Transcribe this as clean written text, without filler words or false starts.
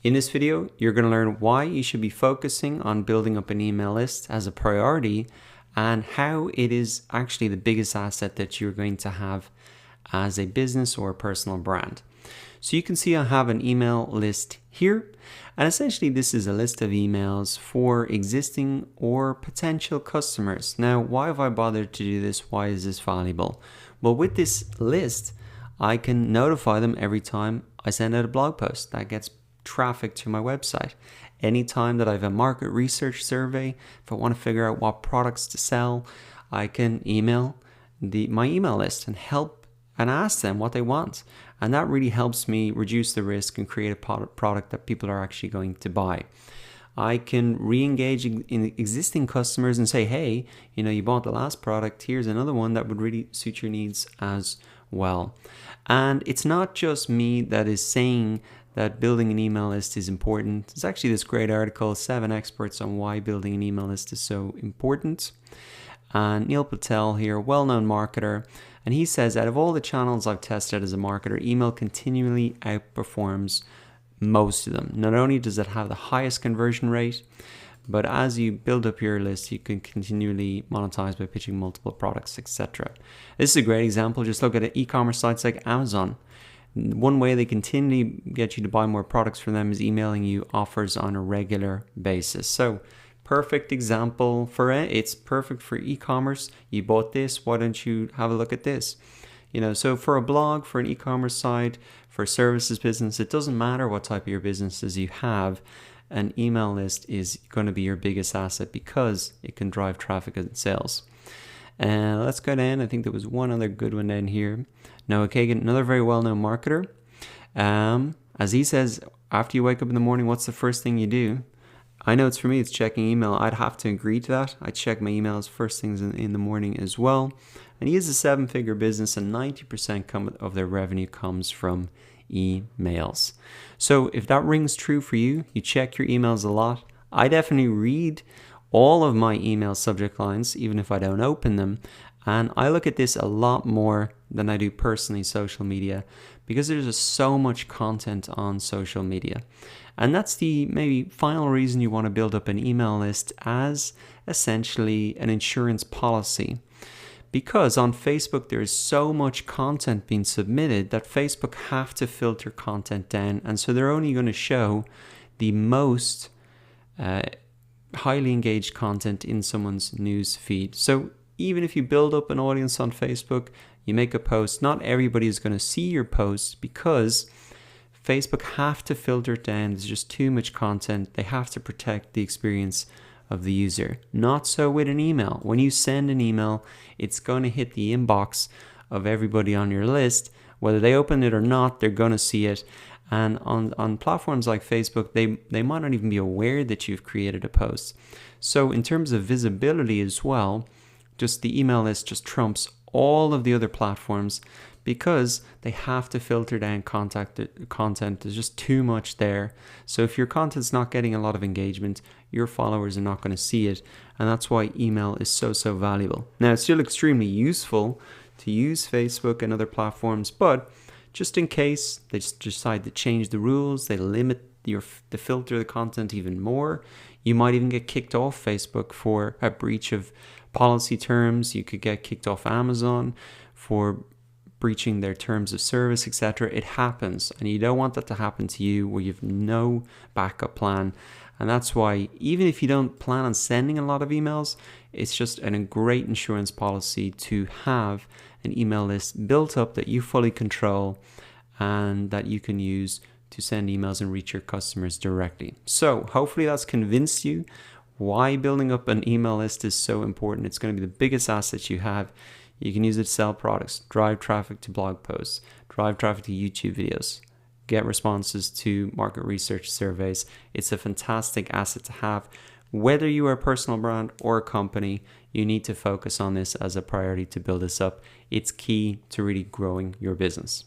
In this video, you're going to learn why you should be focusing on building up an email list as a priority and how it is actually the biggest asset that you're going to have as a business or a personal brand. So you can see I have an email list here, and essentially this is a list of emails for existing or potential customers. Now, why have I bothered to do this? Why is this valuable? Well, with this list, I can notify them every time I send out a blog post that gets traffic to my website. Anytime that I have a market research survey, if I want to figure out what products to sell, I can email my email list and help and ask them what they want. And that really helps me reduce the risk and create a product that people are actually going to buy. I can re-engage in existing customers and say, hey, you bought the last product, here's another one that would really suit your needs as well. And it's not just me that is saying that building an email list is important. There's actually this great article, 7 experts on why building an email list is so important. And Neil Patel here, well-known marketer, and he says, out of all the channels I've tested as a marketer, email continually outperforms most of them. Not only does it have the highest conversion rate, but as you build up your list, you can continually monetize by pitching multiple products, etc. This is a great example. Just look at e-commerce sites like Amazon. One way they continually get you to buy more products from them is emailing you offers on a regular basis. So perfect example for it. It's perfect for e-commerce. You bought this, why don't you have a look at this? So for a blog, for an e-commerce site, for a services business, it doesn't matter what type of your businesses you have. An email list is going to be your biggest asset because it can drive traffic and sales. Let's go down. I think there was one other good one down here. Noah Kagan, another very well-known marketer. As he says, after you wake up in the morning, what's the first thing you do? I know it's for me, it's checking email. I'd have to agree to that. I check my emails first things in the morning as well. And he is a 7-figure business, and 90% of their revenue comes from emails. So if that rings true for you, you check your emails a lot. I definitely read all of my email subject lines, even if I don't open them. And I look at this a lot more than I do personally social media, because there's just so much content on social media. And that's the maybe final reason you want to build up an email list as essentially an insurance policy. Because on Facebook, there is so much content being submitted that Facebook have to filter content down. And so they're only going to show the most highly engaged content in someone's news feed. So even if you build up an audience on Facebook, you make a post, not everybody is going to see your post because Facebook have to filter it down. There's just too much content. They have to protect the experience of the user. Not so with an email. When you send an email, it's going to hit the inbox of everybody on your list. Whether they open it or not, they're going to see it. And on platforms like Facebook, they might not even be aware that you've created a post. So in terms of visibility as well, just the email list just trumps all of the other platforms because they have to filter down content. There's just too much there. So if your content's not getting a lot of engagement, your followers are not going to see it. And that's why email is so valuable. Now, it's still extremely useful to use Facebook and other platforms, but just in case they just decide to change the rules, they limit the filter the content even more, you might even get kicked off Facebook for a breach of policy terms. You could get kicked off Amazon for breaching their terms of service, etc. It happens, and you don't want that to happen to you where you've no backup plan. And that's why even if you don't plan on sending a lot of emails, it's just a great insurance policy to have an email list built up that you fully control and that you can use to send emails and reach your customers directly. So hopefully that's convinced you why building up an email list is so important. It's going to be the biggest asset you have. You can use it to sell products, drive traffic to blog posts, drive traffic to YouTube videos, get responses to market research surveys. It's a fantastic asset to have. Whether you are a personal brand or a company, you need to focus on this as a priority to build this up. It's key to really growing your business.